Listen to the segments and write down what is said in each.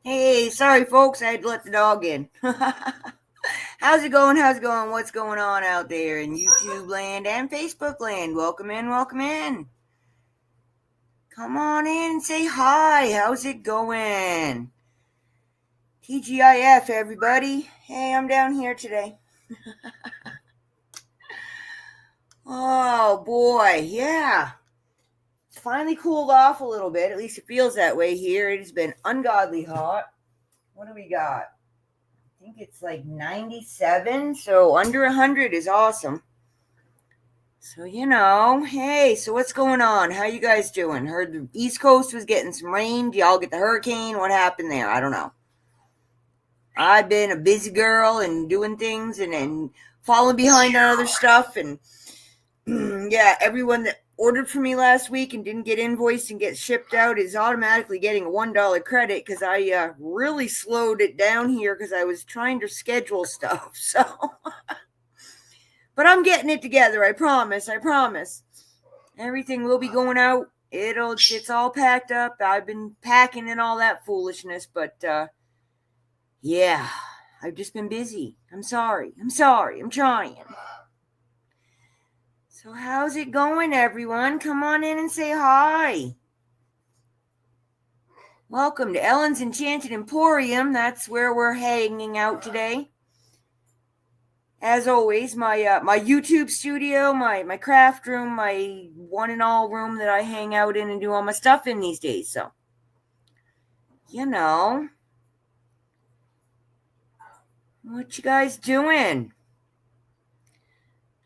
Hey, sorry folks, I had to let the dog in. How's it going? How's it going? What's going on out there in YouTube land and Facebook land? Welcome in, welcome in. Come on in and say hi. How's it going? TGIF, everybody. Hey, I'm down here today. Oh boy, yeah. It's finally cooled off a little bit. At least it feels that way here. It has been ungodly hot. What do we got? I think it's like 97, so under 100 is awesome. So, hey, so what's going on? How you guys doing? Heard the East Coast was getting some rain. Do y'all get the hurricane? What happened there? I don't know. I've been a busy girl and doing things and falling behind on other stuff. And yeah, everyone that ordered for me last week and didn't get invoiced and get shipped out is automatically getting a $1 credit because I really slowed it down here because I was trying to schedule stuff. So, but I'm getting it together. I promise. Everything will be going out. It's all packed up. I've been packing and all that foolishness, but yeah, I've just been busy. I'm sorry. I'm trying. So how's it going, everyone? Come on in and say hi. Welcome to Ellen's Enchanted Emporium. That's where we're hanging out today. As always, my YouTube studio, my craft room, my one and all room that I hang out in and do all my stuff in these days. So, what you guys doing?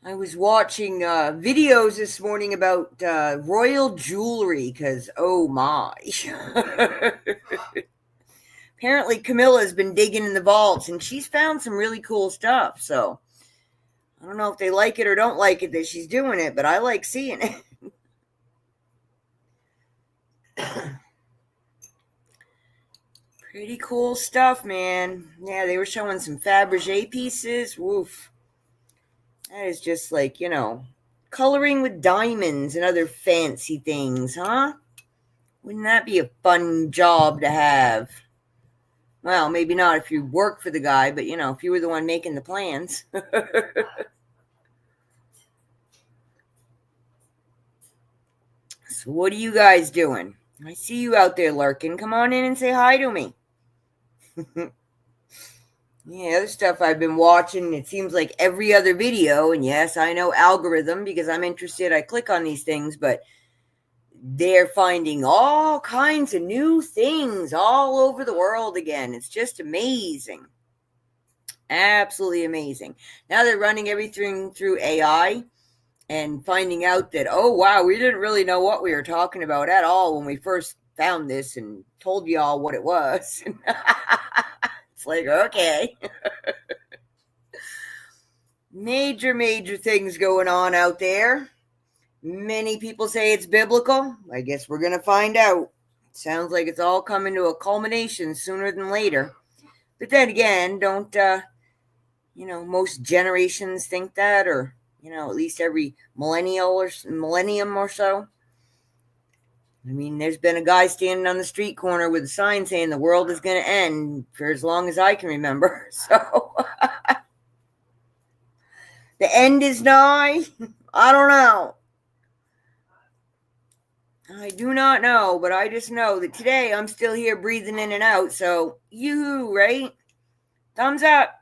I was watching videos this morning about royal jewelry because, oh my. Apparently Camilla's been digging in the vaults and she's found some really cool stuff. So I don't know if they like it or don't like it that she's doing it, but I like seeing it. Pretty cool stuff, man. Yeah, they were showing some Fabergé pieces. Woof. That is just like, coloring with diamonds and other fancy things, huh? Wouldn't that be a fun job to have? Well, maybe not if you work for the guy, but, if you were the one making the plans. So what are you guys doing? I see you out there lurking. Come on in and say hi to me. Yeah, other stuff I've been watching, it seems like every other video, and yes, I know algorithm because I'm interested, I click on these things, but they're finding all kinds of new things all over the world again. It's just amazing. Absolutely amazing. Now they're running everything through AI and finding out that, oh, wow, we didn't really know what we were talking about at all when we first found this and told you all what it was. It's like, okay. Major things going on out there. Many people say it's biblical. I guess we're going to find out. Sounds like it's all coming to a culmination sooner than later. But then again, don't, most generations think that, or, at least every millennium or so. I mean, there's been a guy standing on the street corner with a sign saying the world is going to end for as long as I can remember. So the end is nigh. I don't know. I do not know, but I just know that today I'm still here breathing in and out. So, yoo-hoo, right? Thumbs up.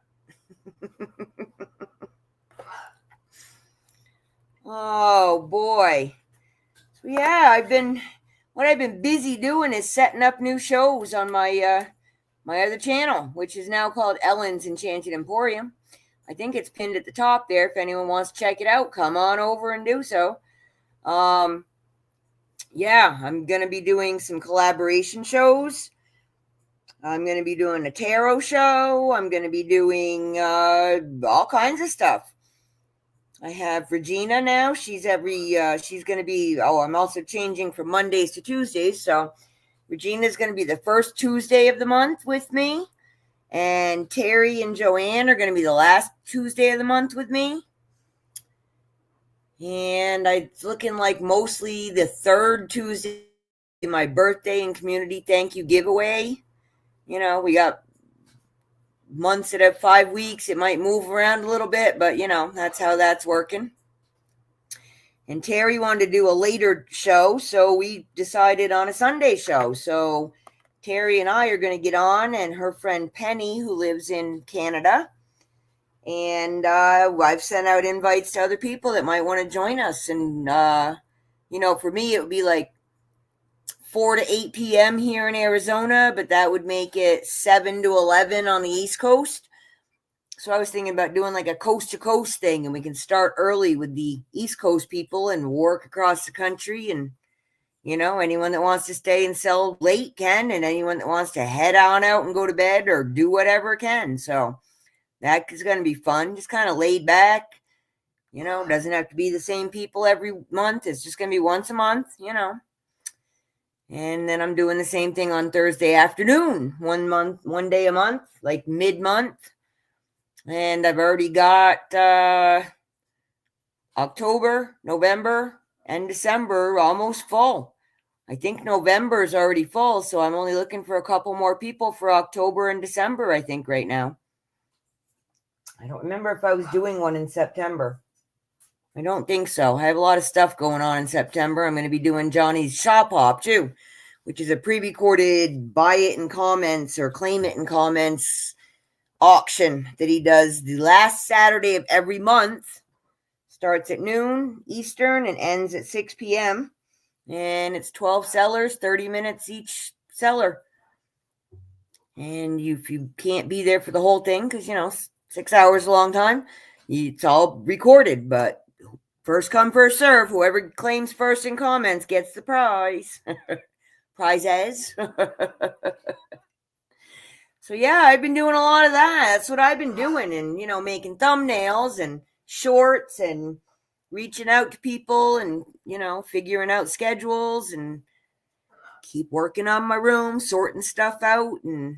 Oh, boy. So, yeah, what I've been busy doing is setting up new shows on my other channel, which is now called Ellen's Enchanted Emporium. I think it's pinned at the top there. If anyone wants to check it out, come on over and do so. Yeah, I'm going to be doing some collaboration shows. I'm going to be doing a tarot show. I'm going to be doing all kinds of stuff. I have Regina now. She's going to be, I'm also changing from Mondays to Tuesdays. So Regina's going to be the first Tuesday of the month with me. And Terry and Joanne are going to be the last Tuesday of the month with me. And it's looking like mostly the third Tuesday, my birthday and community thank you giveaway You know, we got months that have 5 weeks. It might move around a little bit, but you know, that's how that's working. And Terry wanted to do a later show, so we decided on a Sunday show. So Terry and I are going to get on, and her friend Penny, who lives in Canada. And I've sent out invites to other people that might want to join us. And, you know, for me, it would be like 4 to 8 p.m. here in Arizona, but that would make it 7 to 11 on the East Coast. So I was thinking about doing like a coast to coast thing, and we can start early with the East Coast people and work across the country. And, you know, anyone that wants to stay and sell late can, and anyone that wants to head on out and go to bed or do whatever can. So that is going to be fun, just kind of laid back. You know, doesn't have to be the same people every month. It's just going to be once a month, you know. And then I'm doing the same thing on Thursday afternoon, 1 day a month, like mid-month. And I've already got October, November, and December almost full. I think November is already full, so I'm only looking for a couple more people for October and December, I think, right now. I don't remember if I was doing one in September. I don't think so. I have a lot of stuff going on in September. I'm going to be doing Johnny's Shop Hop, too, which is a pre-recorded buy it in comments or claim it in comments auction that he does the last Saturday of every month. Starts at noon Eastern and ends at 6 p.m. And it's 12 sellers, 30 minutes each seller. And if you can't be there for the whole thing, because, you know, 6 hours is a long time, it's all recorded. But first come, first serve. Whoever claims first in comments gets the prize. Prizes. So, yeah, I've been doing a lot of that. That's what I've been doing. And, you know, making thumbnails and shorts and reaching out to people and, you know, figuring out schedules and keep working on my room, sorting stuff out and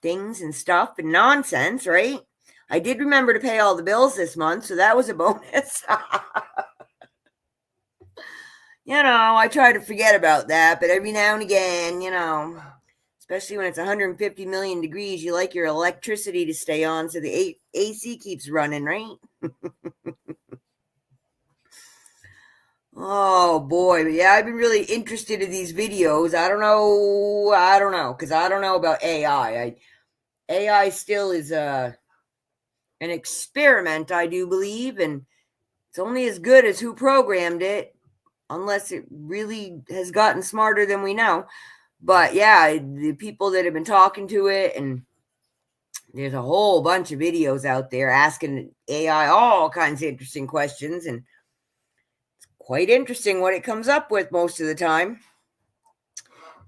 things and stuff and nonsense, right? I did remember to pay all the bills this month, so that was a bonus. You know, I try to forget about that, but every now and again, you know, especially when it's 150 million degrees, you like your electricity to stay on so the AC keeps running, right? Oh boy, but yeah, I've been really interested in these videos. I don't know, because I don't know about AI. AI still is an experiment, I do believe, and it's only as good as who programmed it, unless it really has gotten smarter than we know. But yeah, the people that have been talking to it, and there's a whole bunch of videos out there asking AI all kinds of interesting questions, and it's quite interesting what it comes up with most of the time.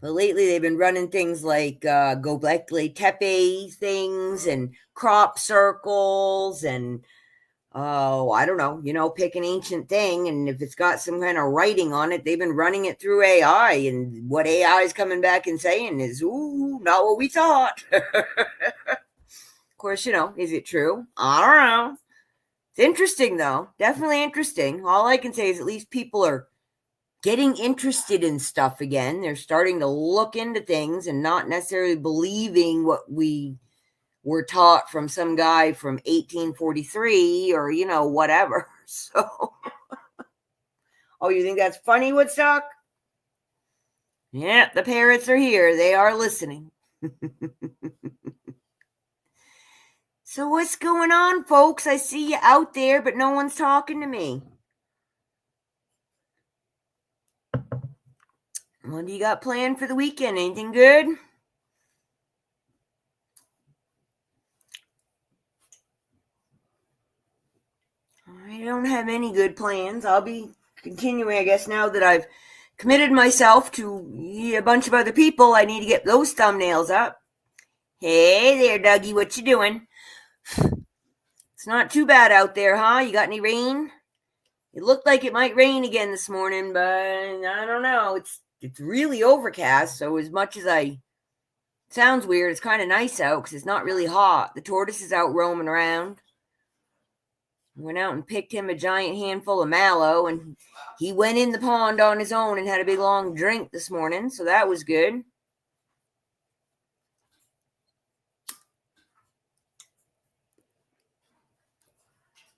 But lately they've been running things like Gobekli Tepe things and crop circles and I don't know, you know, pick an ancient thing, and if it's got some kind of writing on it, they've been running it through AI, and what AI is coming back and saying is, ooh, not what we thought. Of course, you know, is it true? I don't know. It's interesting, though. Definitely interesting. All I can say is at least people are getting interested in stuff again. They're starting to look into things and not necessarily believing what we were taught from some guy from 1843 or, you know, whatever. So, oh, you think that's funny, Woodstock? Yeah, the parrots are here. They are listening. So what's going on, folks? I see you out there, but no one's talking to me. What do you got planned for the weekend? Anything good? I don't have any good plans. I'll be continuing, I guess, now that I've committed myself to a bunch of other people. I need to get those thumbnails up. Hey there, Dougie. What you doing? It's not too bad out there, huh? You got any rain? It looked like it might rain again this morning, but I don't know. It's really overcast, so as much as sounds weird, it's kind of nice out because it's not really hot. The tortoise is out roaming around. Went out and picked him a giant handful of mallow, and he went in the pond on his own and had a big long drink this morning, so that was good.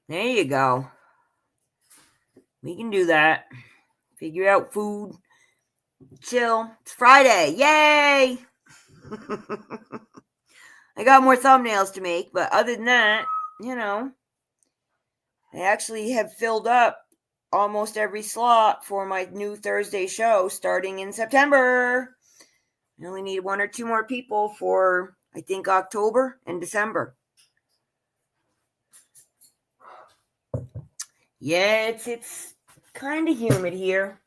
There you go. We can do that. Figure out food. Chill. It's Friday. Yay! I got more thumbnails to make, but other than that, I actually have filled up almost every slot for my new Thursday show starting in September. I only need 1 or 2 more people for, I think, October and December. Yeah, it's kind of humid here.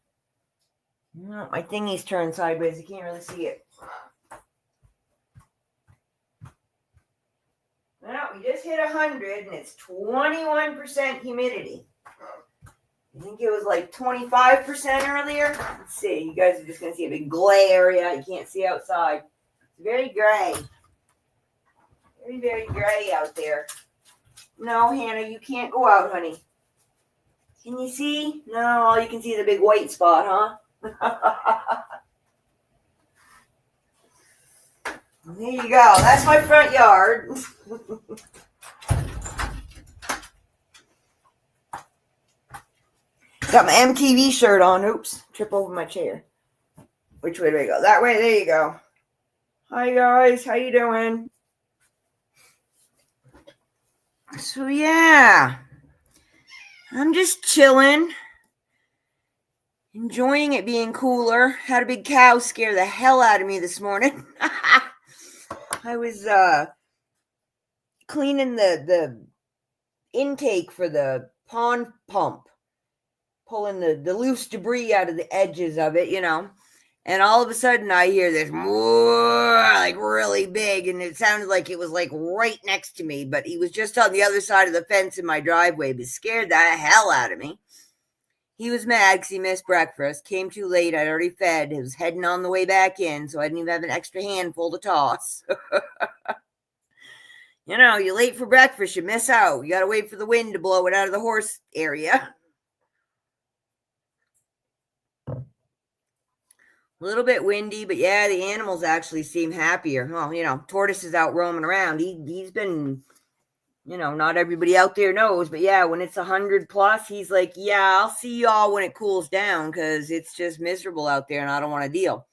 My thingy's turned sideways. I can't really see it. Well, we just hit 100 and it's 21% humidity. I think it was like 25% earlier. Let's see. You guys are just going to see a big gray area. You can't see outside. It's very gray. Very, very gray out there. No, Hannah, you can't go out, honey. Can you see? No, all you can see is a big white spot, huh? There you go. That's my front yard. Got my MTV shirt on. Oops, trip over my chair. Which way do I go? That way. There you go. Hi guys, how you doing? So yeah, I'm just chilling, enjoying it being cooler. Had a big cow scare the hell out of me this morning. I was cleaning the intake for the pond pump, pulling the loose debris out of the edges of it, and all of a sudden I hear this like really big, and it sounded like it was like right next to me, but he was just on the other side of the fence in my driveway. But scared the hell out of me. He was mad because he missed breakfast, came too late. I'd already fed. He was heading on the way back in, so I didn't even have an extra handful to toss. You're late for breakfast, you miss out. You got to wait for the wind to blow it out of the horse area. A little bit windy, but yeah, the animals actually seem happier. Well, Tortoise is out roaming around. He's been, not everybody out there knows, but yeah, when it's 100 plus, he's like, yeah, I'll see y'all when it cools down because it's just miserable out there and I don't want to deal.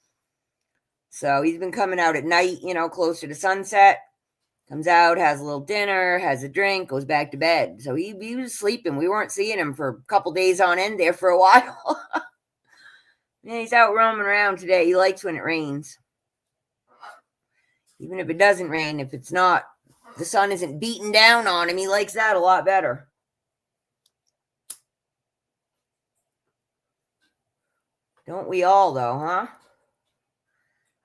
So he's been coming out at night, closer to sunset. Comes out, has a little dinner, has a drink, goes back to bed. So he was sleeping. We weren't seeing him for a couple days on end there for a while. Yeah, he's out roaming around today. He likes when it rains. Even if it doesn't rain, if it's not, the sun isn't beating down on him, he likes that a lot better. Don't we all, though, huh?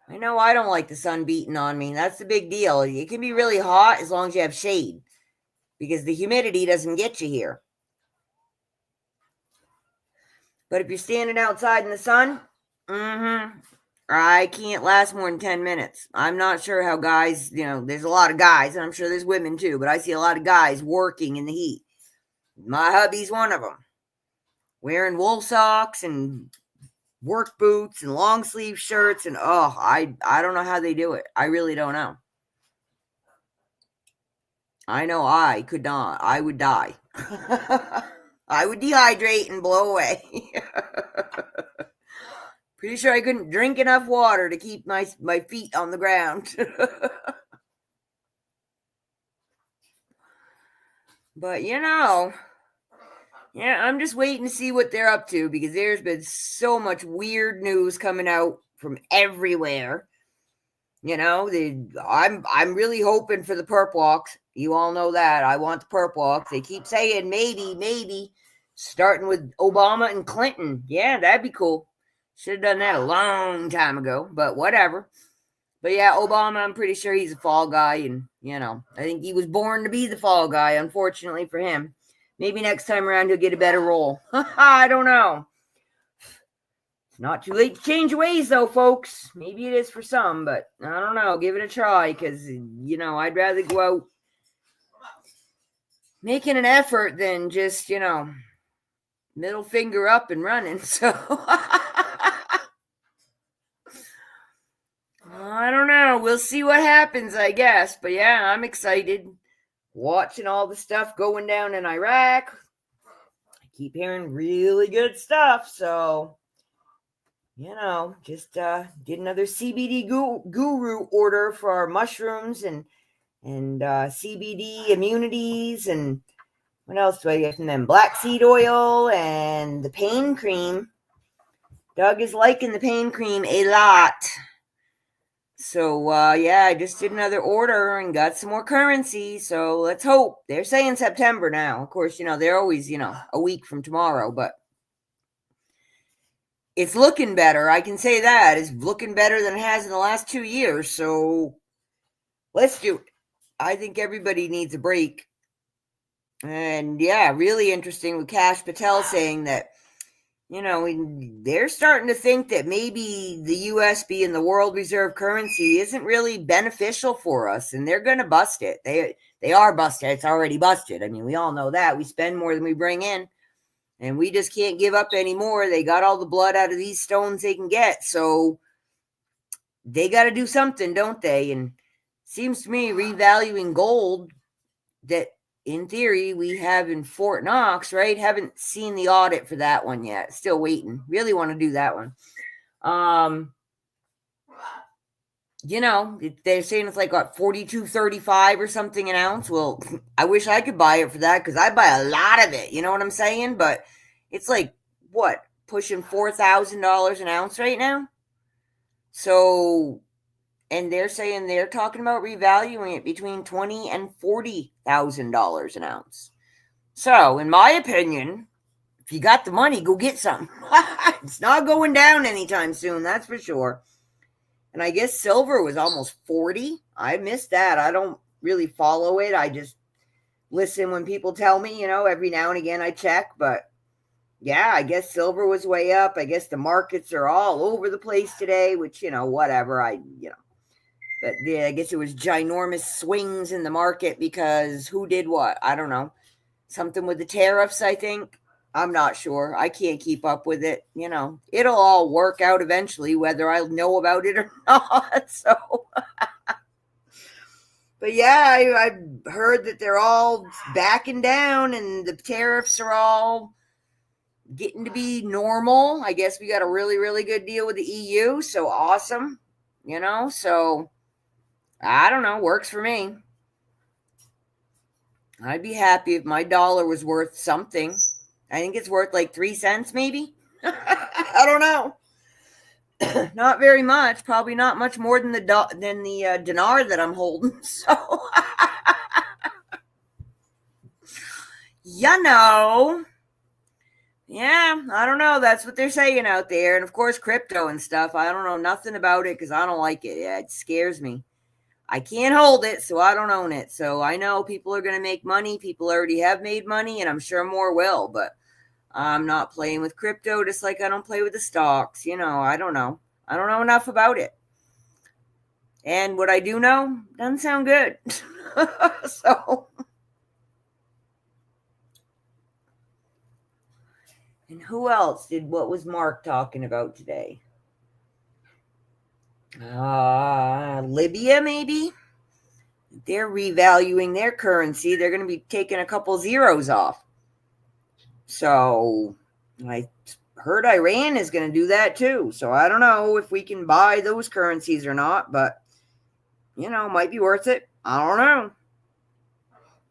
I know I don't like the sun beating on me. That's the big deal. It can be really hot as long as you have shade, because the humidity doesn't get you here. But if you're standing outside in the sun, I can't last more than 10 minutes. I'm not sure how guys, there's a lot of guys, and I'm sure there's women too, but I see a lot of guys working in the heat. My hubby's one of them. Wearing wool socks and work boots and long sleeve shirts, and I don't know how they do it. I really don't know. I know I could not. I would die. I would dehydrate and blow away. Pretty sure I couldn't drink enough water to keep my feet on the ground. But yeah, I'm just waiting to see what they're up to, because there's been so much weird news coming out from everywhere. I'm really hoping for the perp walks. You all know that. I want the perp walks. They keep saying maybe starting with Obama and Clinton. Yeah, that'd be cool. Should have done that a long time ago, but whatever. But yeah, Obama, I'm pretty sure he's a fall guy, and I think he was born to be the fall guy, unfortunately for him. Maybe next time around he'll get a better role. I don't know. It's not too late to change ways, though, folks. Maybe it is for some, but I don't know. Give it a try, because, I'd rather go out making an effort than just, middle finger up and running. So I don't know. We'll see what happens, I guess. But yeah, I'm excited. watching all the stuff going down in Iraq. I keep hearing really good stuff. So, just did another CBD guru order for our mushrooms and CBD immunities, and what else do I get from them? Black seed oil and the pain cream. Doug is liking the pain cream a lot. So, I just did another order and got some more currency. So let's hope. They're saying September now. Of course, they're always, a week from tomorrow, but it's looking better. I can say that. It's looking better than it has in the last 2 years. So let's do it. I think everybody needs a break. And really interesting with Kash Patel saying that, they're starting to think that maybe the US being the world reserve currency isn't really beneficial for us, and they're going to bust it. They are busted. It's already busted. I mean, we all know that. We spend more than we bring in, and we just can't give up anymore. They got all the blood out of these stones they can get, so they got to do something, don't they? And seems to me revaluing gold that in theory we have in Fort Knox, right? Haven't seen the audit for that one yet. Still waiting. Really want to do that one. They're saying it's like what, $42.35 or something an ounce. Well, I wish I could buy it for that because I buy a lot of it. You know what I'm saying? But it's like what, pushing $4,000 an ounce right now. So, and they're saying they're talking about revaluing it between $20,000 and $40,000 an ounce. So, in my opinion, if you got the money, go get some. It's not going down anytime soon, that's for sure. And I guess silver was almost 40. I missed that. I don't really follow it. I just listen when people tell me, every now and again I check. But I guess silver was way up. I guess the markets are all over the place today, which, whatever. But I guess it was ginormous swings in the market because who did what? I don't know. Something with the tariffs, I think. I'm not sure. I can't keep up with it. It'll all work out eventually, whether I know about it or not. So, but I heard that they're all backing down and the tariffs are all getting to be normal. I guess we got a really, really good deal with the EU. So awesome. So I don't know. Works for me. I'd be happy if my dollar was worth something. I think it's worth like 3 cents, maybe. I don't know. Not very much. Probably not much more than the dinar that I'm holding. So, I don't know. That's what they're saying out there. And of course, crypto and stuff. I don't know nothing about it because I don't like it. Yeah, it scares me. I can't hold it, so I don't own it. So I know people are going to make money. People already have made money, and I'm sure more will. But I'm not playing with crypto just like I don't play with the stocks. I don't know. I don't know enough about it. And what I do know doesn't sound good. So. And who else what was Mark talking about today? Libya, maybe? They're revaluing their currency. They're going to be taking a couple zeros off. So I heard Iran is going to do that too. So I don't know if we can buy those currencies or not, but might be worth it. I don't know.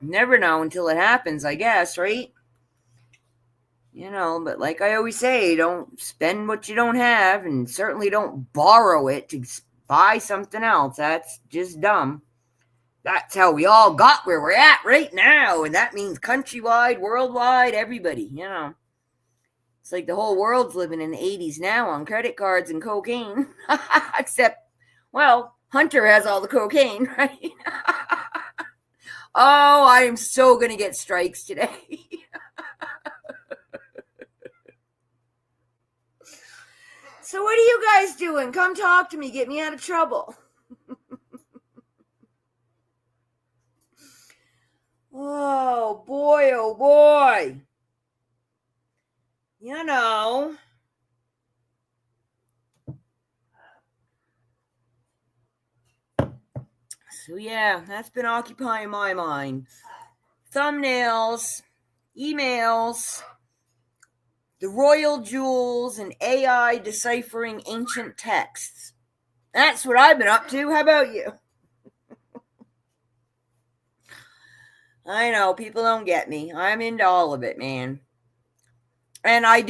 Never know until it happens, I guess, right? But like I always say, don't spend what you don't have, and certainly don't borrow it to buy something else. That's just dumb. That's how we all got where we're at right now, and that means countrywide, worldwide, everybody, It's like the whole world's living in the 80s now on credit cards and cocaine. Except, well, Hunter has all the cocaine, right? Oh, I am so going to get strikes today. So what are you guys doing? Come talk to me. Get me out of trouble. Oh, boy, oh, boy. So yeah, that's been occupying my mind. Thumbnails, emails, the royal jewels, and AI deciphering ancient texts. That's what I've been up to. How about you? I know, people don't get me. I'm into all of it, man. And I'm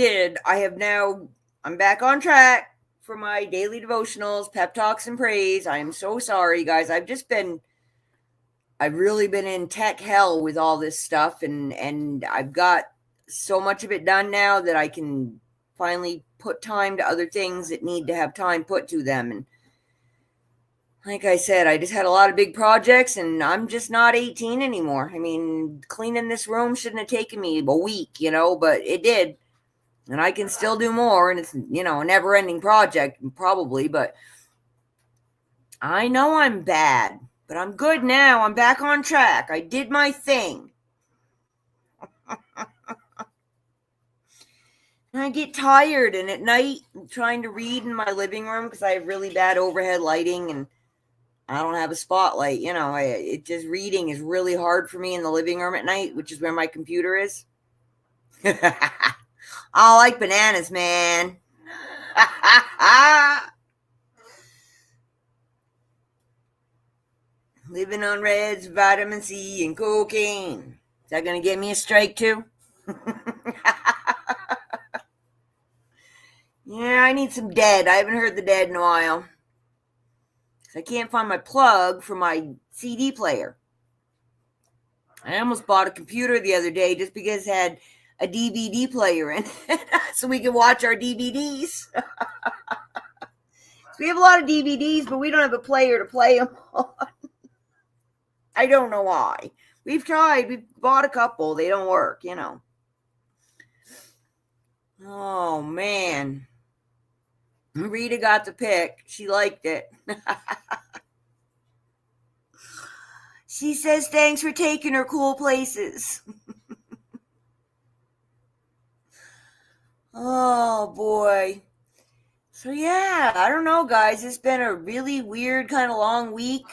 back on track for my daily devotionals, pep talks, and praise. I am so sorry, guys. I've really been in tech hell with all this stuff, and I've got so much of it done now that I can finally put time to other things that need to have time put to them. And like I said, I just had a lot of big projects, and I'm just not 18 anymore. I mean, cleaning this room shouldn't have taken me a week, but it did. And I can still do more, and it's, a never-ending project, probably, but I know I'm bad, but I'm good now. I'm back on track. I did my thing. And I get tired, and at night, I'm trying to read in my living room because I have really bad overhead lighting, and I don't have a spotlight. Reading is really hard for me in the living room at night, which is where my computer is. I like bananas, man. Living on reds, vitamin C, and cocaine. Is that going to get me a strike too? Yeah, I need some Dead. I haven't heard the Dead in a while. I can't find my plug for my CD player. I almost bought a computer the other day just because it had a DVD player in it so we can watch our DVDs. So we have a lot of DVDs, but we don't have a player to play them on. I don't know why. We've tried. We've bought a couple. They don't work, Oh, man. Rita got the pick. She liked it. She says thanks for taking her cool places. Oh, boy. So, yeah, I don't know, guys. It's been a really weird kind of long week.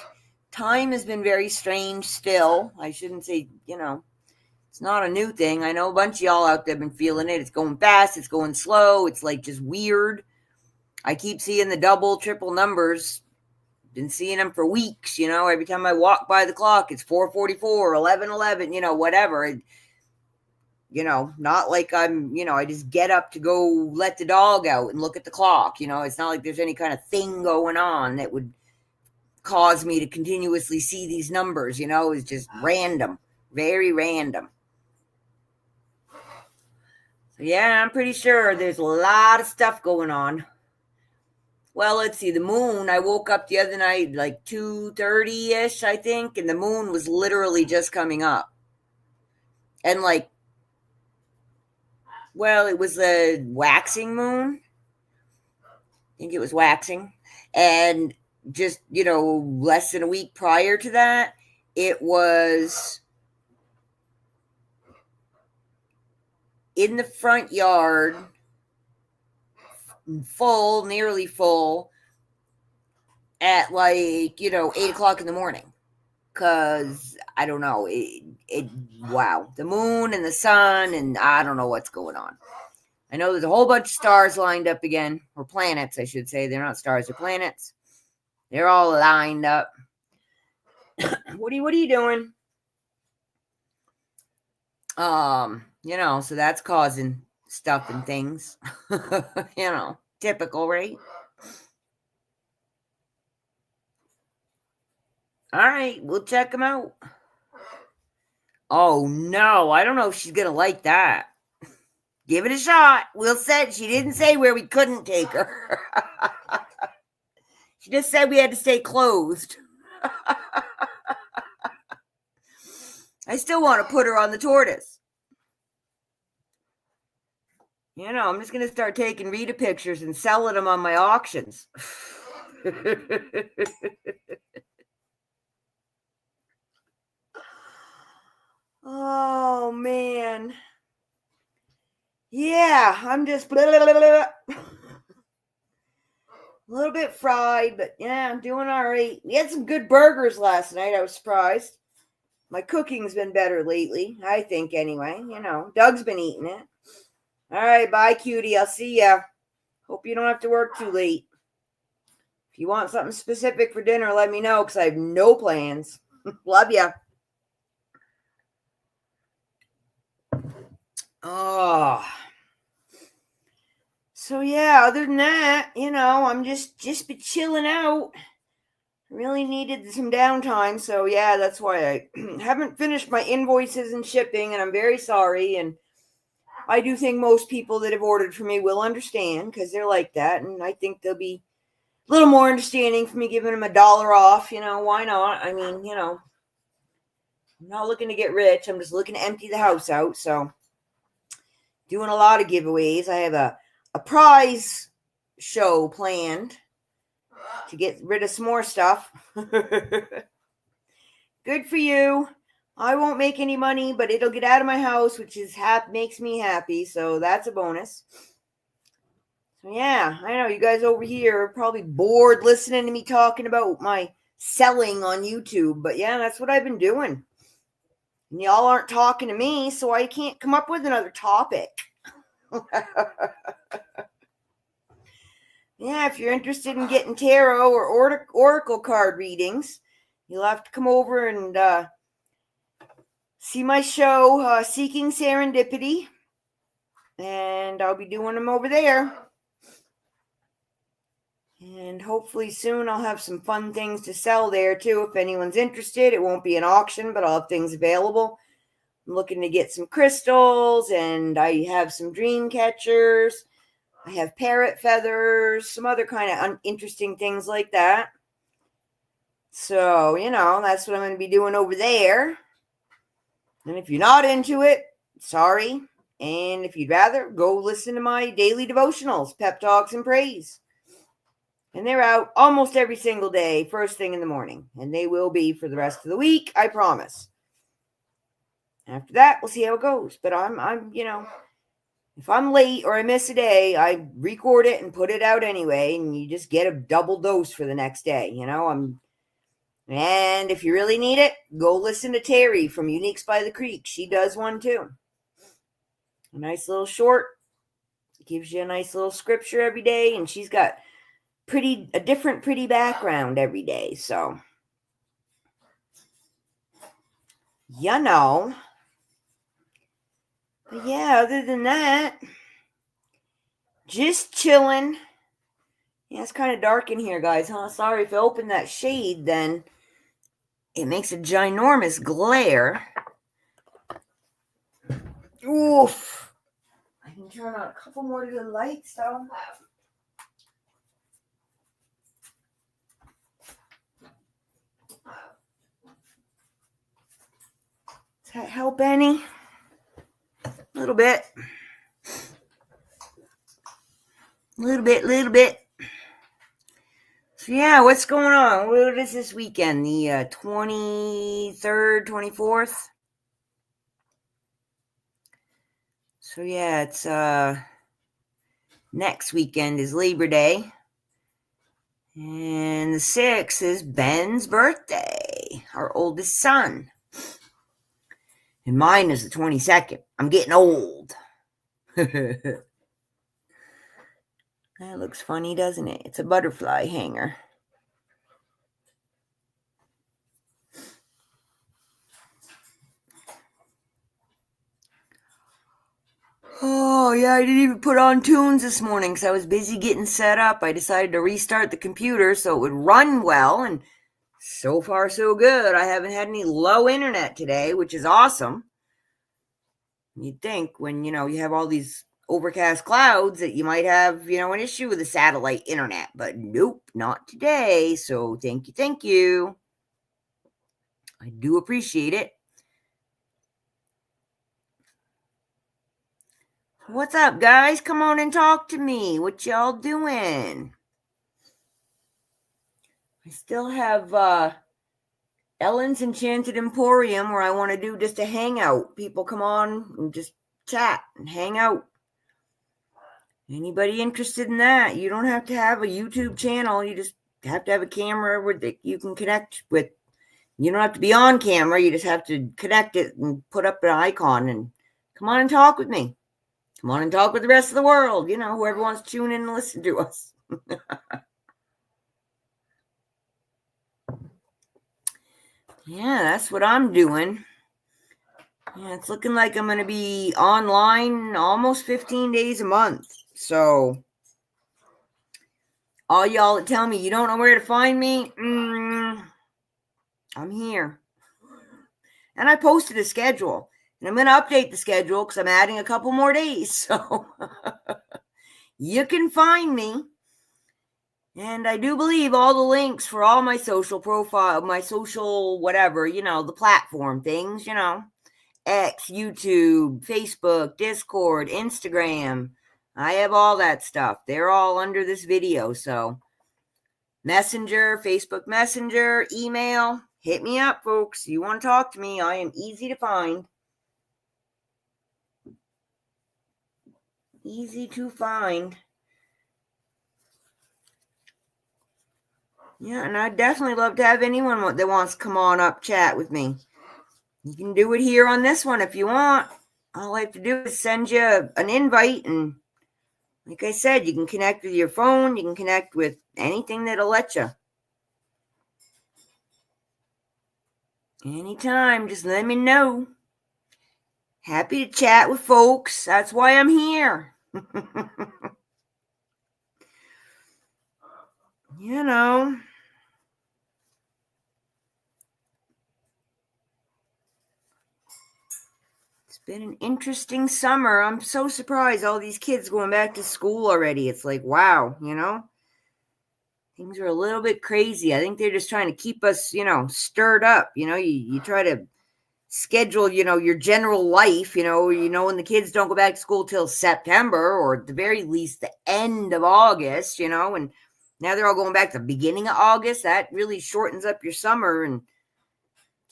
Time has been very strange still. I shouldn't say, it's not a new thing. I know a bunch of y'all out there have been feeling it. It's going fast. It's going slow. It's like just weird. I keep seeing the double, triple numbers. Been seeing them for weeks, Every time I walk by the clock, it's 4:44, 11:11, whatever. Not like I'm, I just get up to go let the dog out and look at the clock. It's not like there's any kind of thing going on that would cause me to continuously see these numbers. It's just random, very random. So yeah, I'm pretty sure there's a lot of stuff going on. Well, let's see, the moon, I woke up the other night like 2:30-ish, I think, and the moon was literally just coming up. And it was a waxing moon. I think it was waxing. And just, less than a week prior to that, it was in the front yard, full, nearly full, at 8 o'clock in the morning. Because, I don't know, wow. The moon and the sun, and I don't know what's going on. I know there's a whole bunch of stars lined up again, or planets, I should say. They're not stars, they're planets. They're all lined up. What are you doing? So that's causing stuff and things. Typical, right? All right, we'll check them out. Oh, no, I don't know if she's going to like that. Give it a shot. She didn't say where we couldn't take her. She just said we had to stay closed. I still want to put her on the tortoise. I'm just going to start taking Rita pictures and selling them on my auctions. Oh, man. Yeah, I'm just... A little bit fried, but yeah, I'm doing all right. We had some good burgers last night. I was surprised. My cooking's been better lately, I think, anyway. Doug's been eating it. All right, bye, cutie. I'll see ya. Hope you don't have to work too late. If you want something specific for dinner, let me know, because I have no plans. Love ya. Oh. So yeah, other than that, I'm just been chilling out. Really needed some downtime, so yeah, that's why I haven't finished my invoices and shipping, and I'm very sorry. And I do think most people that have ordered from me will understand, because they're like that, and I think they'll be a little more understanding for me giving them $1 off. Why not? I mean, I'm not looking to get rich. I'm just looking to empty the house out. So doing a lot of giveaways. I have a prize show planned to get rid of some more stuff. Good for you. I won't make any money, but it'll get out of my house, which makes me happy. So that's a bonus. So yeah, I know you guys over here are probably bored listening to me talking about my selling on YouTube, but yeah, that's what I've been doing. And y'all aren't talking to me, so I can't come up with another topic. Yeah, if you're interested in getting tarot or oracle card readings, you'll have to come over and see my show, Seeking Serendipity, and I'll be doing them over there. And hopefully soon I'll have some fun things to sell there too. If anyone's interested, it won't be an auction, but I'll have things available. I'm looking to get some crystals, and I have some dream catchers. I have parrot feathers, some other kind of interesting things like that. So, that's what I'm going to be doing over there. And if you're not into it, sorry. And if you'd rather, go listen to my daily devotionals, pep talks, and praise. And they're out almost every single day, first thing in the morning. And they will be for the rest of the week, I promise. After that, we'll see how it goes. But I'm if I'm late or I miss a day, I record it and put it out anyway, and you just get a double dose for the next day. And if you really need it, go listen to Terry from Uniques by the Creek. She does one too. A nice little short, gives you a nice little scripture every day, and she's got a different pretty background every day. So, But yeah, other than that, just chilling. Yeah, it's kind of dark in here, guys, huh? Sorry if I open that shade, then it makes a ginormous glare. Oof. I can turn on a couple more of the lights, though. Does that help any? A little bit. Little bit. So yeah, what's going on? What is this weekend? The 23rd, 24th? So yeah, it's next weekend is Labor Day. And the 6th is Ben's birthday, our oldest son. And mine is the 22nd. I'm getting old. That looks funny, doesn't it? It's a butterfly hanger. Oh, yeah, I didn't even put on tunes this morning because I was busy getting set up. I decided to restart the computer so it would run well, and so far so good. I haven't had any low internet today, which is awesome. You'd think when, you have all these overcast clouds that you might have, an issue with the satellite internet, but nope, not today. So thank you. I do appreciate it. What's up, guys? Come on and talk to me. What y'all doing? I still have Ellen's Enchanted Emporium where I want to do just a hangout. People come on and just chat and hang out. Anybody interested in that? You don't have to have a YouTube channel. You just have to have a camera that you can connect with. You don't have to be on camera. You just have to connect it and put up an icon and come on and talk with me. Come on and talk with the rest of the world. Whoever wants to tune in and listen to us. Yeah, that's what I'm doing. Yeah, it's looking like I'm going to be online almost 15 days a month. So, all y'all that tell me you don't know where to find me, I'm here. And I posted a schedule. And I'm going to update the schedule because I'm adding a couple more days. So, you can find me. And I do believe all the links for all my social profile, my social whatever, the platform things, X, YouTube, Facebook, Discord, Instagram. I have all that stuff. They're all under this video. So Messenger, Facebook Messenger, email, hit me up, folks. You want to talk to me? I am easy to find. Easy to find. Yeah, and I'd definitely love to have anyone that wants to come on up, chat with me. You can do it here on this one if you want. All I have to do is send you an invite, and like I said, you can connect with your phone. You can connect with anything that'll let you. Anytime, just let me know. Happy to chat with folks. That's why I'm here. It's been an interesting summer. I'm so surprised all these kids going back to school already. It's like, wow, things are a little bit crazy. I think they're just trying to keep us, stirred up. You try to schedule, your general life, when the kids don't go back to school till September or at the very least the end of August, and now they're all going back to the beginning of August. That really shortens up your summer and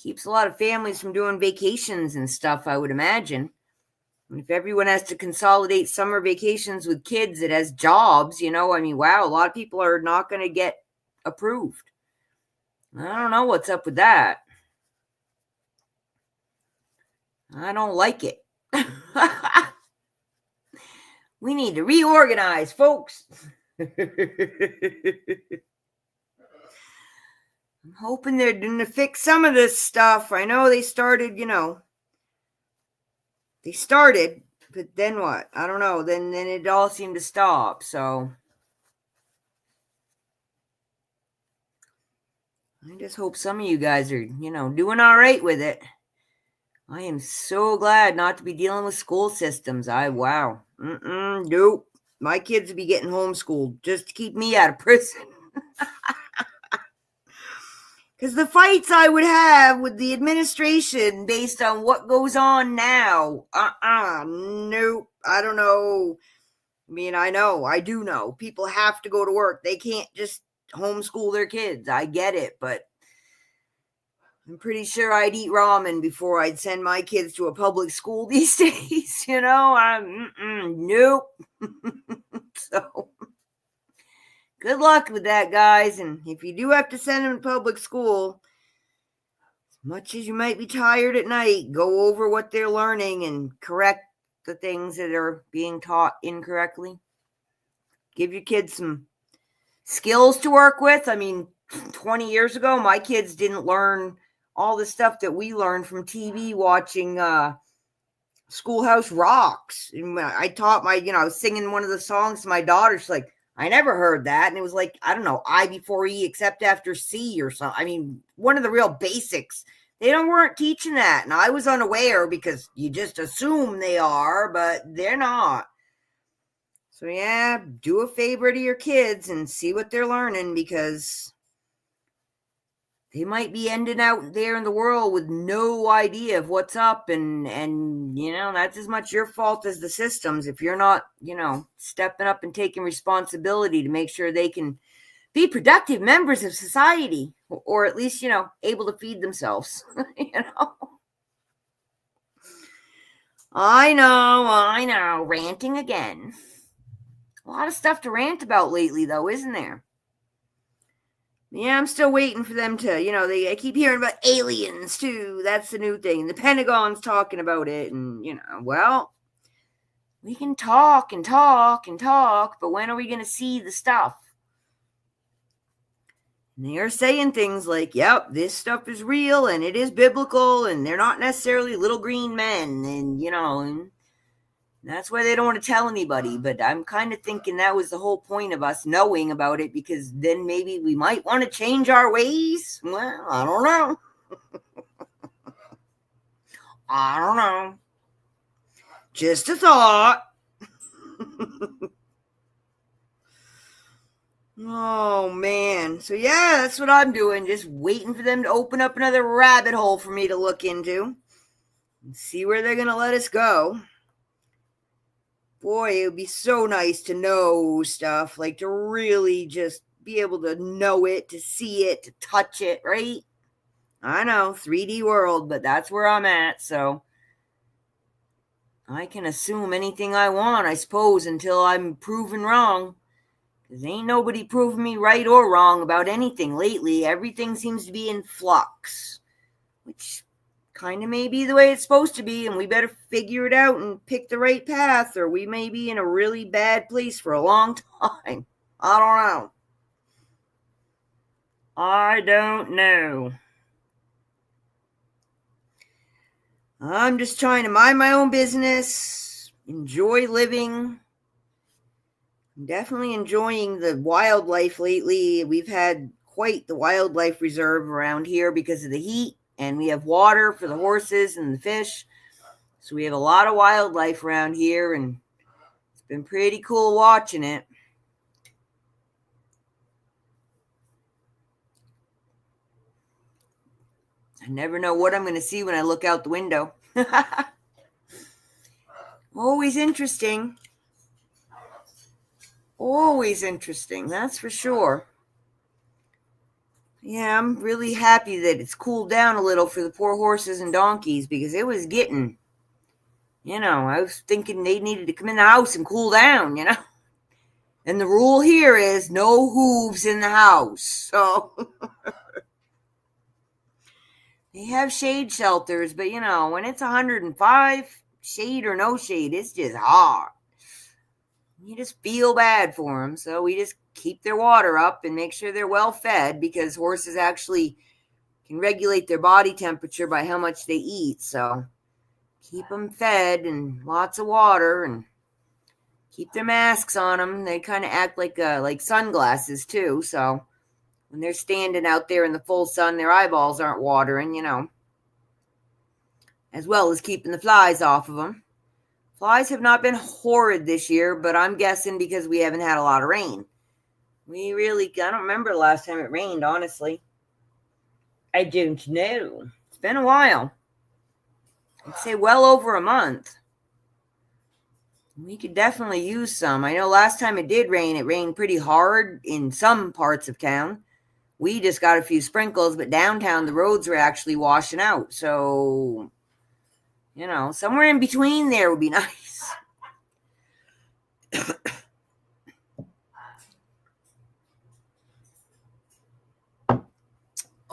keeps a lot of families from doing vacations and stuff, I would imagine. And if everyone has to consolidate summer vacations with kids that has jobs, wow, a lot of people are not going to get approved. I don't know what's up with that. I don't like it. We need to reorganize, folks. I'm hoping they're going to fix some of this stuff. I know they started, but then what? I don't know. Then it all seemed to stop. So I just hope some of you guys are, doing all right with it. I am so glad not to be dealing with school systems. Wow. Nope. My kids would be getting homeschooled just to keep me out of prison. Because the fights I would have with the administration based on what goes on now, nope, I don't know. I mean, I do know. People have to go to work. They can't just homeschool their kids. I get it, but I'm pretty sure I'd eat ramen before I'd send my kids to a public school these days. Nope. So good luck with that, guys. And if you do have to send them to public school, as much as you might be tired at night, go over what they're learning and correct the things that are being taught incorrectly. Give your kids some skills to work with. I mean, 20 years ago, my kids didn't learn all the stuff that we learned from TV watching Schoolhouse Rocks. And I taught I was singing one of the songs to my daughter. She's like, I never heard that. And it was like, I don't know, I before E except after C or something. I mean, one of the real basics. They weren't teaching that. And I was unaware because you just assume they are, but they're not. So yeah, do a favor to your kids and see what they're learning, because they might be ending out there in the world with no idea of what's up, and that's as much your fault as the systems if you're not, stepping up and taking responsibility to make sure they can be productive members of society, or at least, able to feed themselves. I know, ranting again. A lot of stuff to rant about lately, though, isn't there? Yeah, I'm still waiting for them to, I keep hearing about aliens, too. That's the new thing. The Pentagon's talking about it, and, well, we can talk and talk and talk, but when are we going to see the stuff? And they are saying things like, yep, this stuff is real, and it is biblical, and they're not necessarily little green men, and, and that's why they don't want to tell anybody. But I'm kind of thinking that was the whole point of us knowing about it, because then maybe we might want to change our ways. Well, I don't know. I don't know. Just a thought. Oh, man. So, yeah, that's what I'm doing. Just waiting for them to open up another rabbit hole for me to look into and see where they're going to let us go. Boy, it would be so nice to know stuff, like to really just be able to know it, to see it, to touch it, right? I know, 3D world, but that's where I'm at, so I can assume anything I want, I suppose, until I'm proven wrong. Because ain't nobody proving me right or wrong about anything lately. Everything seems to be in flux, which kind of may be the way it's supposed to be, and we better figure it out and pick the right path, or we may be in a really bad place for a long time. I don't know. I don't know. I'm just trying to mind my own business, enjoy living. I'm definitely enjoying the wildlife lately. We've had quite the wildlife reserve around here because of the heat. And we have water for the horses and the fish. So we have a lot of wildlife around here, and it's been pretty cool watching it. I never know what I'm going to see when I look out the window. Always interesting. Always interesting, that's for sure. Yeah, I'm really happy that it's cooled down a little for the poor horses and donkeys, because it was getting, I was thinking they needed to come in the house and cool down, And the rule here is no hooves in the house. So they have shade shelters, but when it's 105, shade or no shade, it's just hot. You just feel bad for them. So we just keep their water up and make sure they're well fed, because horses actually can regulate their body temperature by how much they eat. So keep them fed and lots of water, and keep their masks on them. They kind of act like sunglasses too. So when they're standing out there in the full sun, their eyeballs aren't watering, as well as keeping the flies off of them. Flies have not been horrid this year, but I'm guessing because we haven't had a lot of rain. I don't remember the last time it rained, honestly. I don't know. It's been a while. I'd say well over a month. We could definitely use some. I know last time it did rain, it rained pretty hard in some parts of town. We just got a few sprinkles, but downtown the roads were actually washing out. So, somewhere in between there would be nice.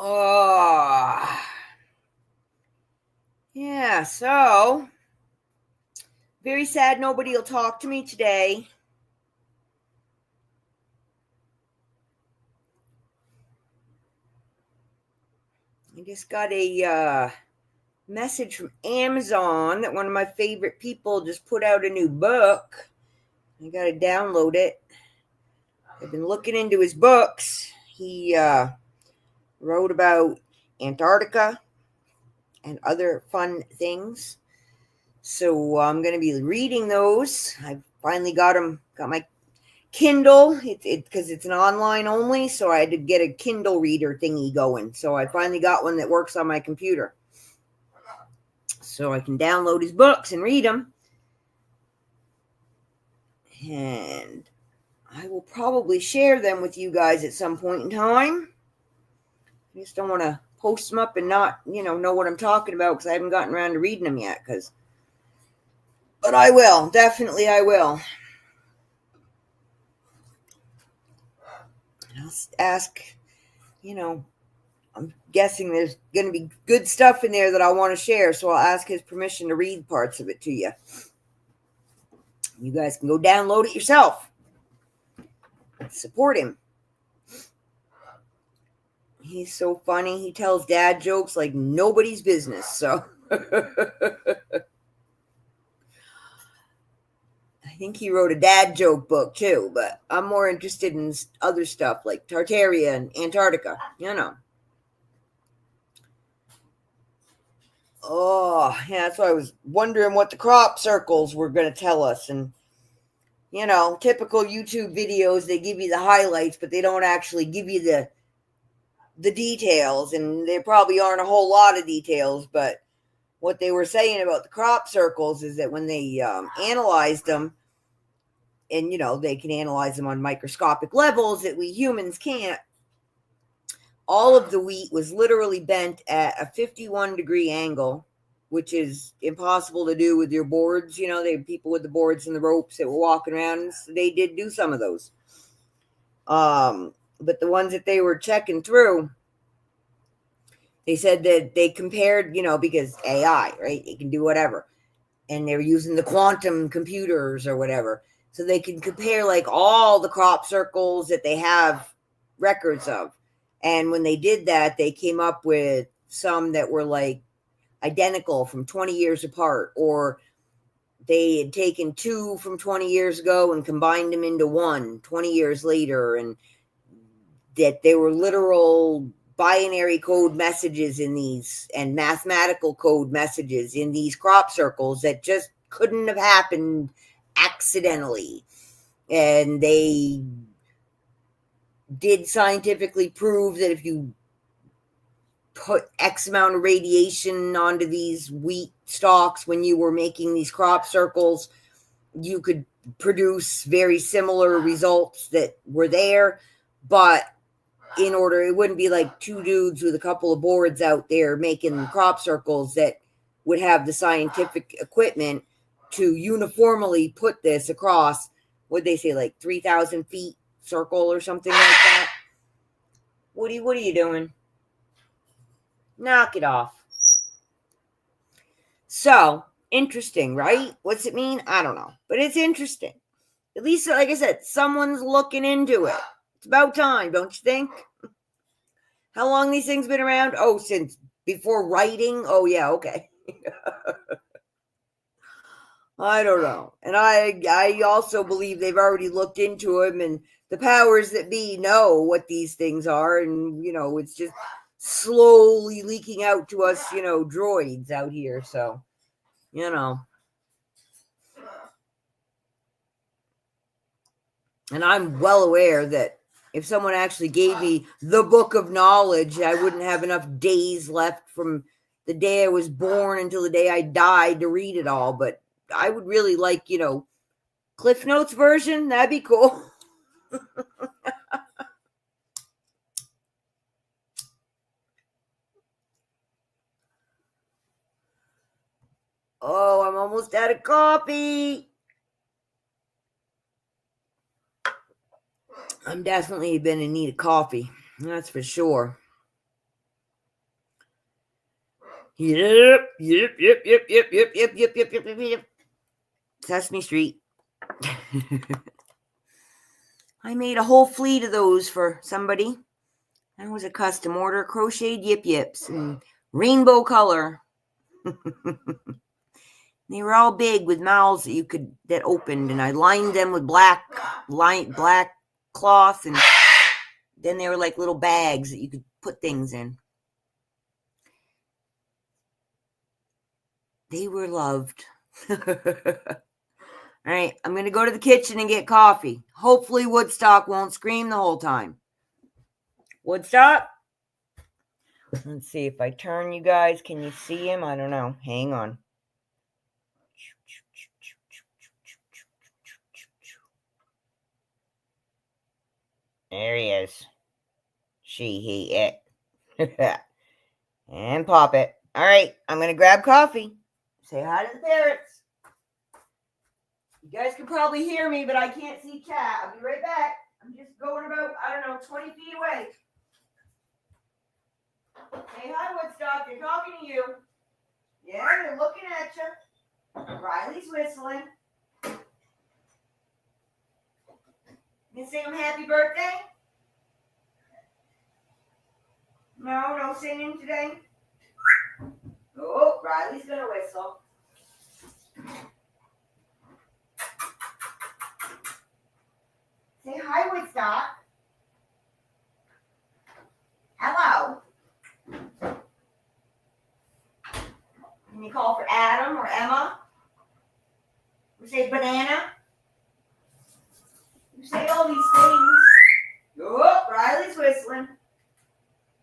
Oh, yeah, so very sad nobody will talk to me today. I just got a message from Amazon that one of my favorite people just put out a new book. I got to download it. I've been looking into his books. He wrote about Antarctica and other fun things. So I'm going to be reading those. I finally got my Kindle, because it's an online only, so I had to get a Kindle reader thingy going. So I finally got one that works on my computer, so I can download his books and read them. And I will probably share them with you guys at some point in time. I just don't want to post them up and not, know what I'm talking about, because I haven't gotten around to reading them yet. But I will. Definitely I will. And I'll ask, I'm guessing there's going to be good stuff in there that I want to share, so I'll ask his permission to read parts of it to you. You guys can go download it yourself. Support him. He's so funny. He tells dad jokes like nobody's business, so. I think he wrote a dad joke book too, but I'm more interested in other stuff like Tartaria and Antarctica, Oh, yeah, that's why I was wondering what the crop circles were going to tell us. And, typical YouTube videos, they give you the highlights, but they don't actually give you the details. And there probably aren't a whole lot of details, but what they were saying about the crop circles is that when they analyzed them, and, they can analyze them on microscopic levels that we humans can't, all of the wheat was literally bent at a 51-degree angle, which is impossible to do with your boards. They had people with the boards and the ropes that were walking around. So they did do some of those. But the ones that they were checking through, they said that they compared, because AI, right? It can do whatever. And they were using the quantum computers or whatever. So they can compare like all the crop circles that they have records of. And when they did that, they came up with some that were like identical from 20 years apart, or they had taken two from 20 years ago and combined them into one 20 years later, and that they were literal binary code messages in these and mathematical code messages in these crop circles that just couldn't have happened accidentally. And they did scientifically prove that if you put X amount of radiation onto these wheat stalks when you were making these crop circles, you could produce very similar results that were there. But in order, it wouldn't be like two dudes with a couple of boards out there making crop circles that would have the scientific equipment to uniformly put this across, what'd they say, like 3,000 feet circle or something like that. What are you doing? Knock it off. So, interesting, right? What's it mean? I don't know. But it's interesting. At least, like I said, someone's looking into it. It's about time, don't you think? How long these things been around? Oh, since before writing? Oh, yeah, okay. I don't know. And I also believe they've already looked into them, and the powers that be know what these things are, and, it's just slowly leaking out to us, droids out here. So, and I'm well aware that if someone actually gave me the book of knowledge, I wouldn't have enough days left from the day I was born until the day I died to read it all. But I would really like, Cliff Notes version. That'd be cool. Oh, I'm almost out of coffee. I'm definitely been in need of coffee. That's for sure. Yep. Sesame Street. I made a whole fleet of those for somebody. That was a custom order, crocheted yip yips in rainbow color. They were all big with mouths that opened, and I lined them with black cloth, and then they were like little bags that you could put things in. They were loved. All right, I'm going to go to the kitchen and get coffee. Hopefully Woodstock won't scream the whole time. Woodstock? Let's see if I turn you guys. Can you see him? I don't know. Hang on. There he is. She, he, it. And pop it. All right, I'm going to grab coffee. Say hi to the parrots. You guys can probably hear me, but I can't see chat. I'll be right back. I'm just going about, about 20 feet away. Hey, hi, Woodstock. They're talking to you. Yeah, they're looking at you. Riley's whistling. You sing them happy birthday? No, no singing today. Oh, Riley's gonna whistle. Say hi, Woodstock. Hello. Can you call for Adam or Emma? We say banana. You say all these things. Oh, Riley's whistling.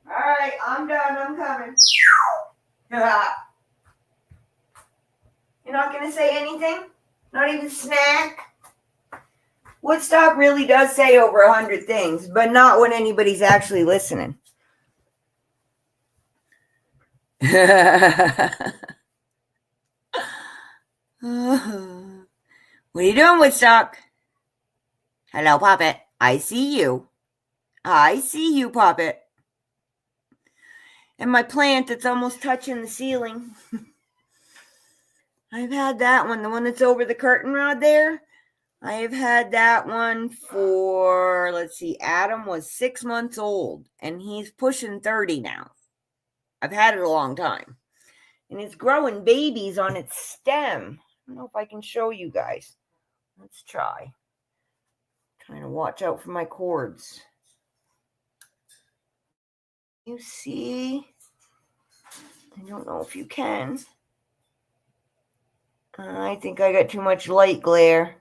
All right, I'm done. I'm coming. You're not going to say anything? Not even snack? Woodstock really does say over 100 things, but not when anybody's actually listening. What are you doing, Woodstock? Hello, Puppet. I see you. I see you, Puppet. And my plant that's almost touching the ceiling. I've had that one, the one that's over the curtain rod there. I have had that one for, let's see, Adam was 6 months old, and he's pushing 30 now. I've had it a long time. And it's growing babies on its stem. I don't know if I can show you guys. Let's try. Trying to watch out for my cords. You see? I don't know if you can. I think I got too much light glare.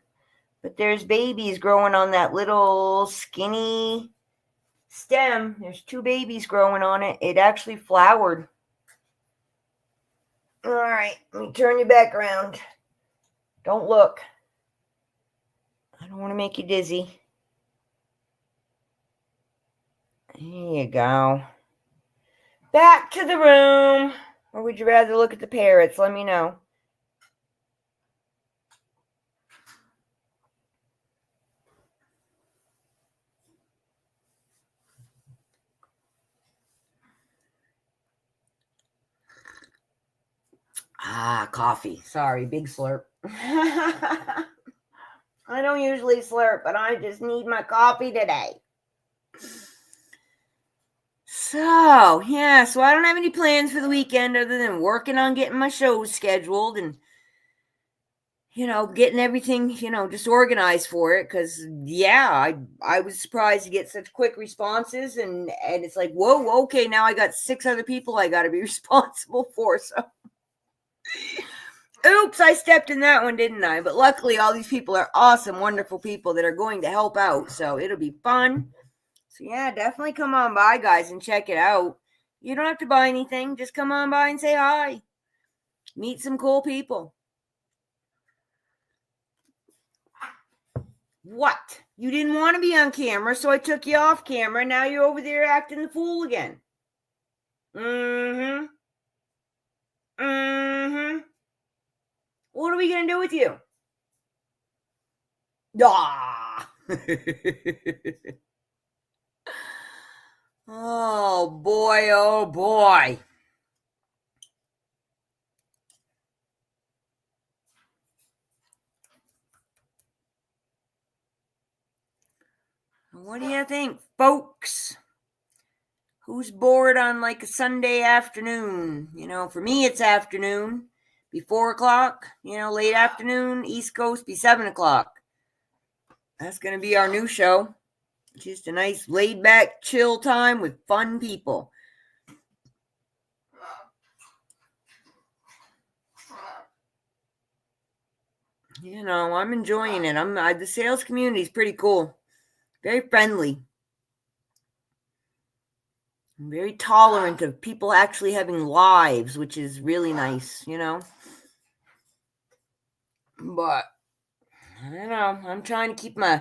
But there's babies growing on that little skinny stem. There's 2 babies growing on it. It actually flowered. All right, let me turn you back around. Don't look. I don't want to make you dizzy. There you go. Back to the room. Or would you rather look at the parrots? Let me know. Coffee. Sorry, big slurp. I don't usually slurp, but I just need my coffee today. So, yeah, so I don't have any plans for the weekend other than working on getting my shows scheduled and, getting everything, just organized for it. Because, yeah, I was surprised to get such quick responses. And it's like, whoa, okay, now I got 6 other people I got to be responsible for. So, oops, I stepped in that one, didn't I? But luckily, all these people are awesome, wonderful people that are going to help out. So, it'll be fun. So, yeah, definitely come on by, guys, and check it out. You don't have to buy anything. Just come on by and say hi. Meet some cool people. What? You didn't want to be on camera, so I took you off camera. Now you're over there acting the fool again. Mm-hmm. What are we going to do with you? Ah. Oh, boy, oh, boy. What do you think, folks? Who's bored on like a Sunday afternoon? For me, it's afternoon. Be 4 o'clock, late afternoon. East Coast, be 7 o'clock. That's going to be our new show. Just a nice laid back, chill time with fun people. I'm enjoying it. The sales community is pretty cool. Very friendly. I'm very tolerant of people actually having lives, which is really nice, But, I don't know. I'm trying to keep my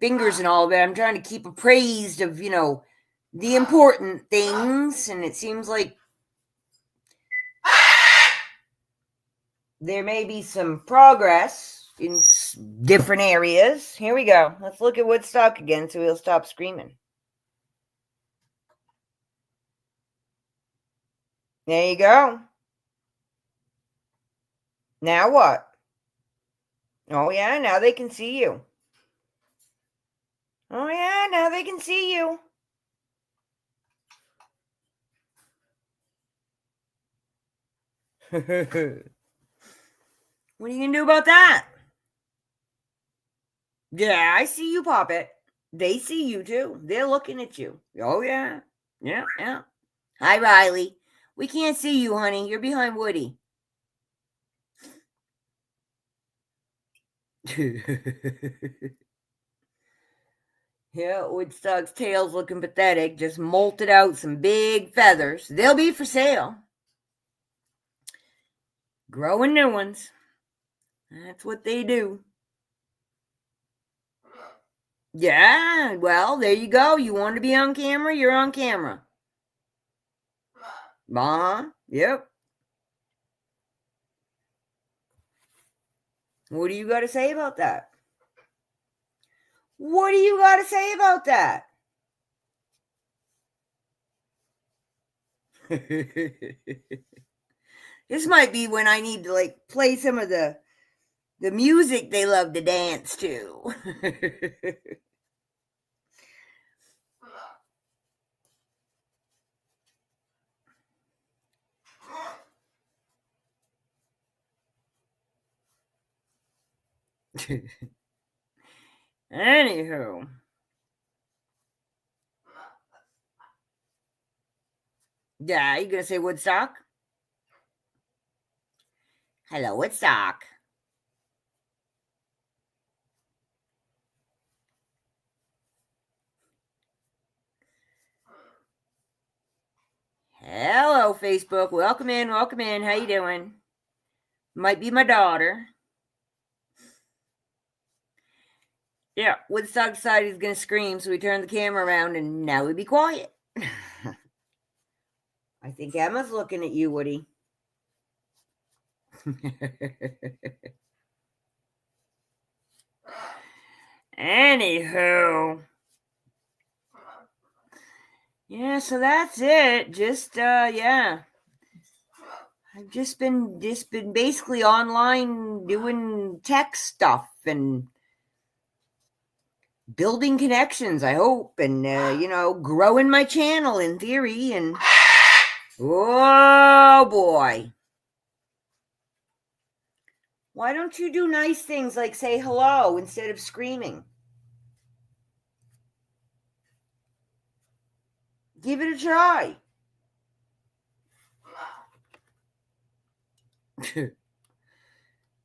fingers and all of it. I'm trying to keep appraised of, the important things. And it seems like there may be some progress in different areas. Here we go. Let's look at Woodstock again so he'll stop screaming. There you go. Now what? Oh, yeah, now they can see you. Oh, yeah, now they can see you. What are you going to do about that? Yeah, I see you, Poppet. They see you, too. They're looking at you. Oh, yeah. Yeah, yeah. Hi, Riley. We can't see you, honey. You're behind Woody. Yeah, Woodstock's tail's looking pathetic. Just molted out some big feathers. They'll be for sale. Growing new ones. That's what they do. Yeah, well, there you go. You want to be on camera? You're on camera. Yep. What do you got to say about that? What do you got to say about that? This might be when I need to play some of the music they love to dance to. Anywho. Yeah, you gonna say Woodstock? Hello, Woodstock. Hello, Facebook. Welcome in, welcome in. How you doing? Might be my daughter. Yeah, Woodstock decided he's gonna scream, so we turned the camera around, and now we be quiet. I think Emma's looking at you, Woody. Anywho. Yeah, so that's it. Just yeah. I've just been basically online doing tech stuff and building connections, I hope, and growing my channel in theory, and oh boy. Why don't you do nice things like say hello instead of screaming? Give it a try.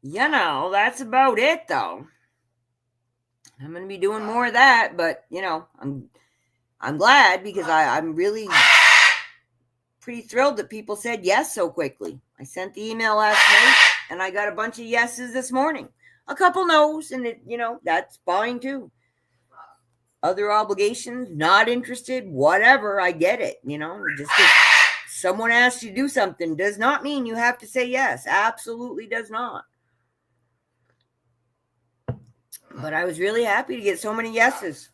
That's about it, though. I'm going to be doing more of that, but, I'm glad because I'm really pretty thrilled that people said yes so quickly. I sent the email last night, and I got a bunch of yeses this morning. A couple no's, and that's fine, too. Other obligations, not interested, whatever, I get it, just because someone asks you to do something does not mean you have to say yes. Absolutely does not. But I was really happy to get so many yeses.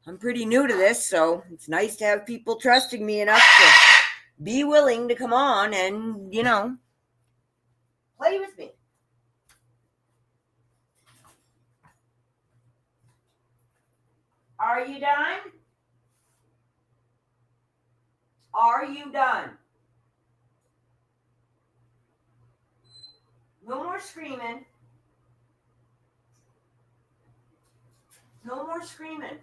I'm pretty new to this, so it's nice to have people trusting me enough to be willing to come on and, play with me. Are you done? Are you done? No more screaming. No more screaming.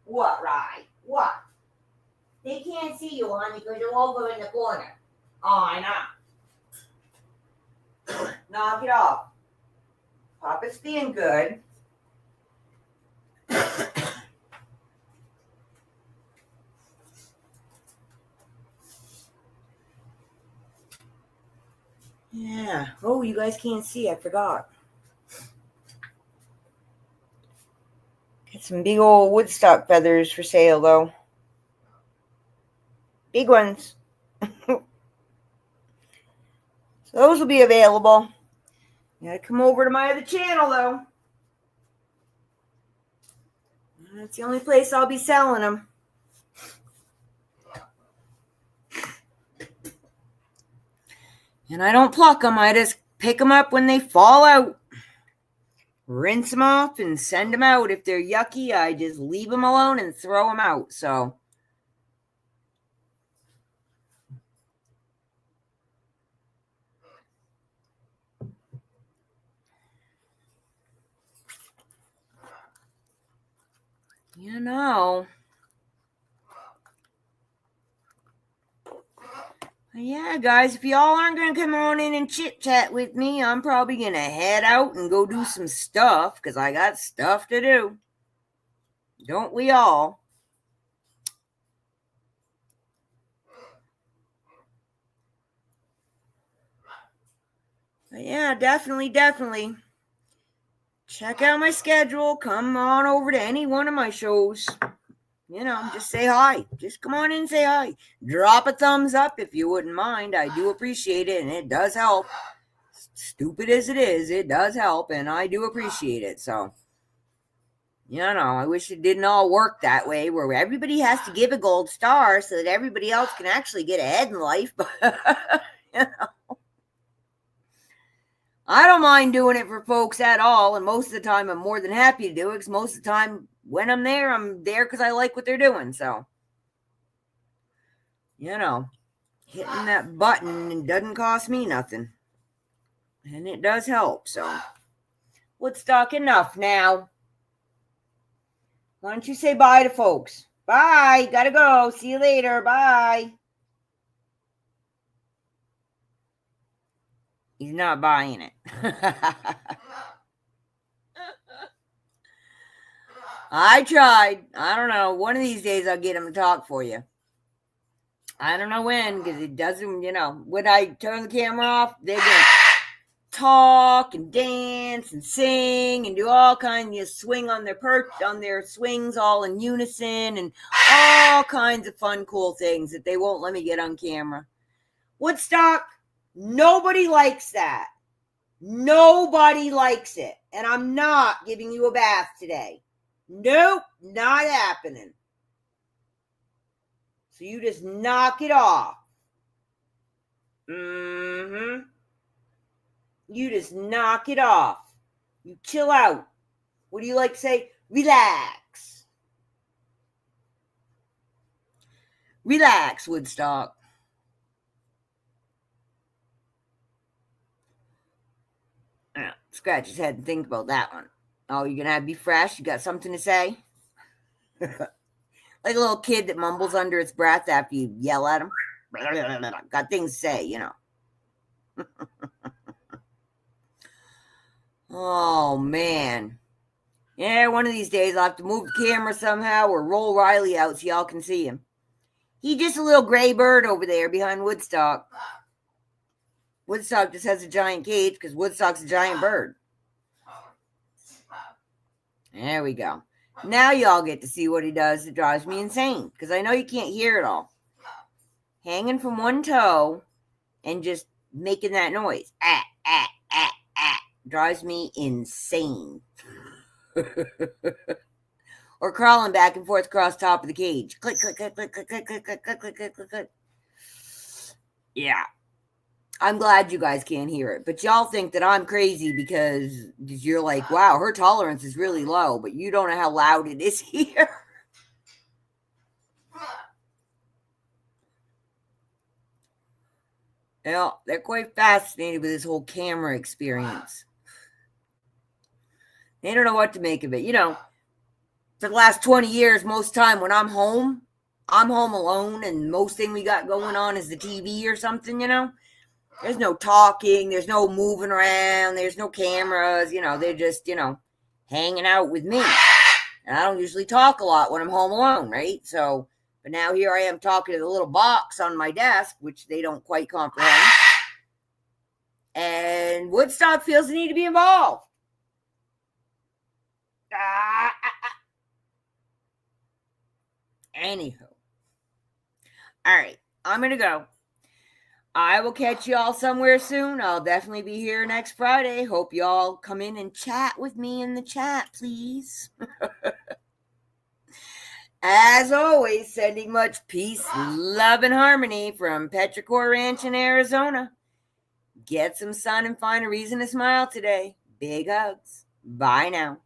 What, Rye? What? They can't see you, honey, because you're over in the corner. Oh, I know. Knock it off. Papa's being good. Yeah. Oh, you guys can't see. I forgot. Got Some big old Woodstock feathers for sale, though. Big ones. So those will be available. You gotta come over to my other channel, though. That's the only place I'll be selling them. And I don't pluck them. I just pick them up when they fall out. Rinse them off and send them out. If they're yucky, I just leave them alone and throw them out. So, you know. Yeah, guys, if y'all aren't going to come on in and chit-chat with me, I'm probably going to head out and go do some stuff, because I got stuff to do. Don't we all? But yeah, definitely. Check out my schedule. Come on over to any one of my shows. You know, just say hi. Just come on in and say hi. Drop a thumbs up if you wouldn't mind. I do appreciate it, and it does help. Stupid as it is, it does help, and I do appreciate it. So, you know, I wish it didn't all work that way, where everybody has to give a gold star so that everybody else can actually get ahead in life. But, you know, I don't mind doing it for folks at all, and most of the time I'm more than happy to do it, because most of the time when I'm there because I like what they're doing. So, you know, hitting that button doesn't cost me nothing. And it does help. So, Woodstock, enough now. Why don't you say bye to folks? Bye. Gotta go. See you later. Bye. He's not buying it. I tried. I don't know. One of these days I'll get him to talk for you. I don't know when, because it doesn't, you know, when I turn the camera off, they're going to talk and dance and sing and do all kinds of swing on their swings all in unison and all kinds of fun, cool things that they won't let me get on camera. Woodstock, nobody likes that. Nobody likes it. And I'm not giving you a bath today. Nope, not happening. So you just knock it off. You just knock it off. You chill out. What do you like to say? Relax. Relax, Woodstock. Scratch his head and think about that one. Oh, you're going to have to be fresh? You got something to say? Like a little kid that mumbles under its breath after you yell at him. Got things to say, you know. Oh, man. Yeah, one of these days I'll have to move the camera somehow or roll Riley out so y'all can see him. He's just a little gray bird over there behind Woodstock. Woodstock just has a giant cage because Woodstock's a giant bird. There we go. Now y'all get to see what he does that drives me insane, because I know you can't hear it all. Hanging from one toe and just making that noise. Drives me insane. Or crawling back and forth across the top of the cage. Click, click, click, click, click, click, click, click, click, click, click, click, click. Yeah. I'm glad you guys can't hear it. But y'all think that I'm crazy because you're like, wow, her tolerance is really low. But you don't know how loud it is here. You know, they're quite fascinated with this whole camera experience. They don't know what to make of it. You know, for the last 20 years, most time when I'm home alone, and most thing we got going on is the TV or something, you know. There's no talking, there's no moving around, there's no cameras, you know, they're just, you know, hanging out with me. And I don't usually talk a lot when I'm home alone, right? So, but now here I am talking to the little box on my desk, which they don't quite comprehend. And Woodstock feels the need to be involved. Anywho. All right, I'm going to go. I will catch y'all somewhere soon. I'll definitely be here next Friday. Hope y'all come in and chat with me in the chat, please. As always, sending much peace, love, and harmony from Petrichor Ranch in Arizona. Get some sun and find a reason to smile today. Big hugs. Bye now.